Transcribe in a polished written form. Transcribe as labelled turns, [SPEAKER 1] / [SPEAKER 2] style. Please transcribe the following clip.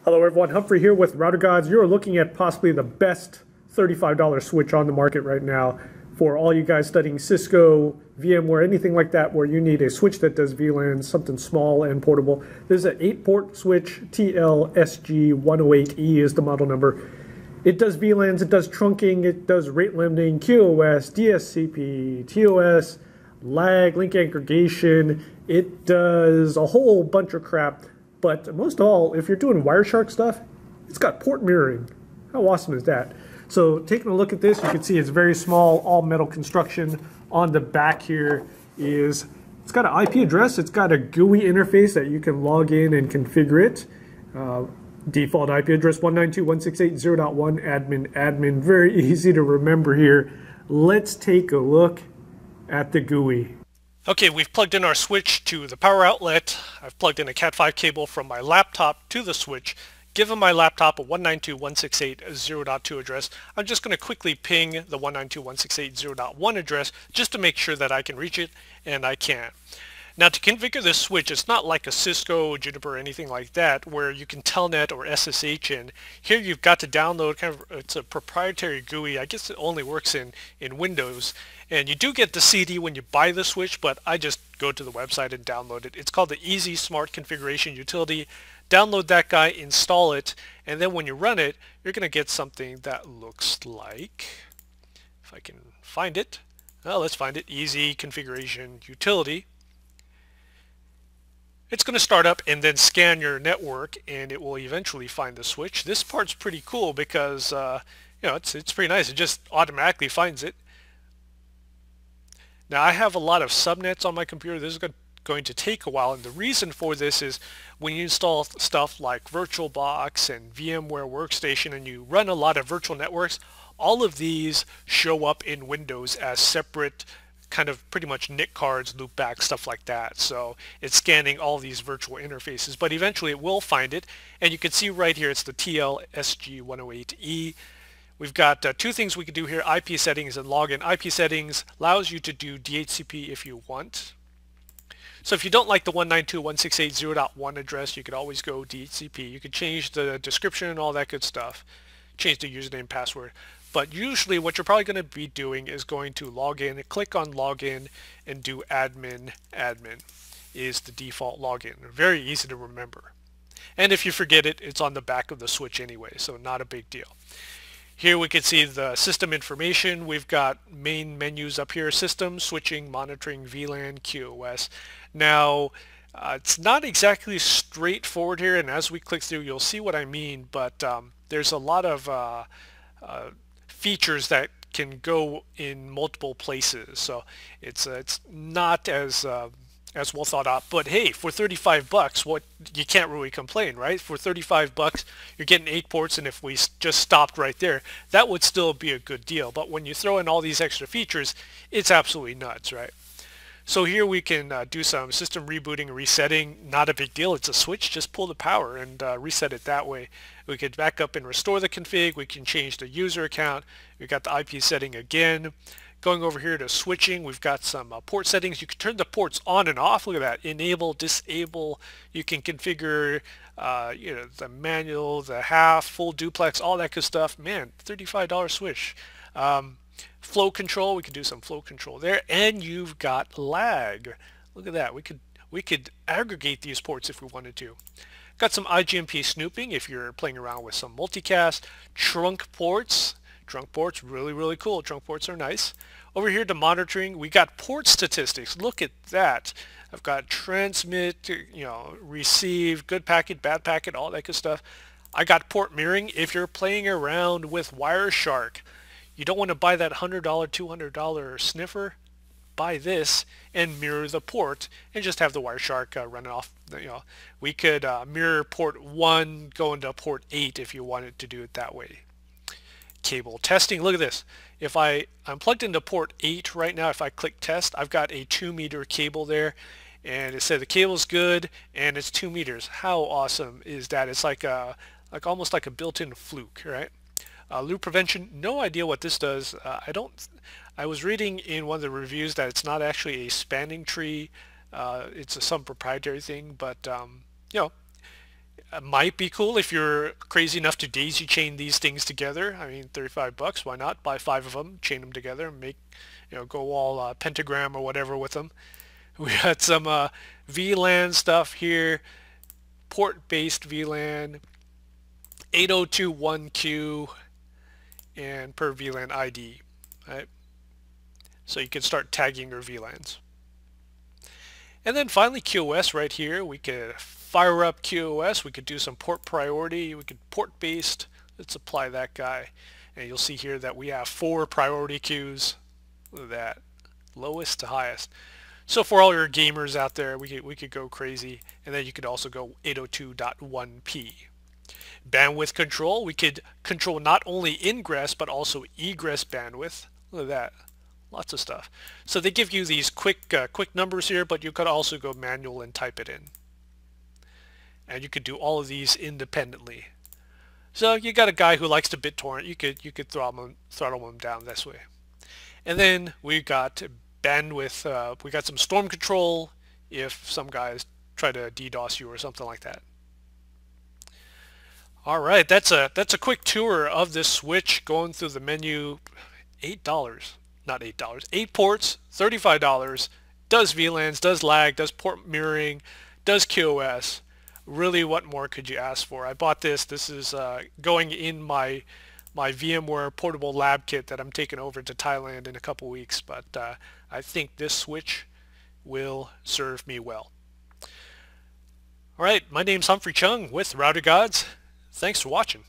[SPEAKER 1] Hello everyone, Humphrey here with Router Gods. You're looking at possibly the best $35 switch on the market right now for all you guys studying Cisco, VMware, anything like that where you need a switch that does VLANs, something small and portable. There's an 8-port switch, SG-108E is the model number. It does VLANs, it does trunking, it does rate limiting, QoS, DSCP, TOS, lag, link aggregation. It does a whole bunch of crap. But most of all, if you're doing Wireshark stuff, it's got port mirroring. How awesome is that? So taking a look at this, you can see it's very small, all metal construction. On the back here it's got an IP address, it's got a GUI interface that you can log in and configure it. Default IP address 192.168.0.1 admin, very easy to remember here. Let's take a look at the GUI.
[SPEAKER 2] Okay, we've plugged in our switch to the power outlet. I've plugged in a Cat5 cable from my laptop to the switch, given my laptop a 192.168.0.2 address. I'm just going to quickly ping the 192.168.0.1 address just to make sure that I can reach it, and I can. Now to configure this switch, it's not like a Cisco, Juniper, or anything like that where you can Telnet or SSH in. Here you've got to download it's a proprietary GUI. I guess it only works in Windows. And you do get the CD when you buy the switch, but I just go to the website and download it. It's called the Easy Smart Configuration Utility. Download that guy, install it, and then when you run it, you're going to get something that looks like, if I can find it, well, let's find it, Easy Configuration Utility. It's going to start up and then scan your network, and it will eventually find the switch. This part's pretty cool because it's pretty nice. It just automatically finds it. Now I have a lot of subnets on my computer. This is going to take a while, and the reason for this is when you install stuff like VirtualBox and VMware Workstation and you run a lot of virtual networks, all of these show up in Windows as separate kind of pretty much NIC cards, loopback, stuff like that. So it's scanning all these virtual interfaces, but eventually it will find it, and you can see right here it's the TL SG-108E. We've got two things we can do here, IP settings and login. IP settings allows you to do DHCP if you want. So if you don't like the 192.168.0.1 address, you could always go DHCP. You could change the description and all that good stuff. Change the username, password. But usually what you're probably going to be doing is going to log in, click on login, and do admin is the default login. Very easy to remember. And if you forget it, it's on the back of the switch anyway, so not a big deal. Here we can see the system information. We've got main menus up here, system, switching, monitoring, VLAN, QoS. Now, it's not exactly straightforward here, and as we click through, you'll see what I mean, but there's a lot of features that can go in multiple places. So it's not as well thought out, but hey, for 35 bucks, what you can't really complain, right? For 35 bucks, you're getting 8 ports, and if we just stopped right there, that would still be a good deal. But when you throw in all these extra features, it's absolutely nuts, right? So here we can do some system rebooting and resetting. Not a big deal. It's a switch. Just pull the power and reset it that way. We could back up and restore the config. We can change the user account. We've got the IP setting again. Going over here to switching, we've got some port settings. You can turn the ports on and off. Look at that. Enable, disable. You can configure the manual, the half, full duplex, all that good stuff. Man, $35 switch. Flow control, we could do some flow control there, and you've got lag. Look at that. We could aggregate these ports if we wanted to. Got some IGMP snooping if you're playing around with some multicast. Trunk ports, really, really cool. Trunk ports are nice. Over here to monitoring, we got port statistics. Look at that. I've got transmit, receive, good packet, bad packet, all that good stuff. I got port mirroring. If you're playing around with Wireshark, you don't want to buy that $100, $200 sniffer. Buy this and mirror the port and just have the Wireshark run it off. We could mirror port 1 go into port 8 if you wanted to do it that way. Cable testing, look at this. If I'm plugged into port 8 right now, if I click test, I've got a 2-meter cable there, and it said the cable's good and it's 2 meters. How awesome is that? It's like almost like a built-in fluke, right? Loop prevention, no idea what this does. I was reading in one of the reviews that it's not actually a spanning tree. It's some proprietary thing, but might be cool if you're crazy enough to daisy chain these things together. I mean, 35 bucks, why not? Buy 5 of them, chain them together, and make, go all pentagram or whatever with them. We got some VLAN stuff here, port-based VLAN, 8021Q, and per VLAN ID, right? So you can start tagging your VLANs. And then finally QoS right here. We could fire up QoS. We could do some port priority. We could port based. Let's apply that guy. And you'll see here that we have 4 priority queues. Look at that. Lowest to highest. So for all your gamers out there, we could go crazy. And then you could also go 802.1p. Bandwidth control. We could control not only ingress but also egress bandwidth. Look at that. Lots of stuff. So they give you these quick numbers here, but you could also go manual and type it in. And you could do all of these independently. So you got a guy who likes to BitTorrent, you could throttle him down this way. And then we got bandwidth. We got some storm control if some guys try to DDoS you or something like that. All right, that's a quick tour of this switch, going through the menu. $8. Not $8, 8 ports, $35, does VLANs, does lag, does port mirroring, does QoS. Really, what more could you ask for? I bought this. This is going in my VMware portable lab kit that I'm taking over to Thailand in a couple weeks, but I think this switch will serve me well. All right, my name's Humphrey Chung with Router Gods. Thanks for watching.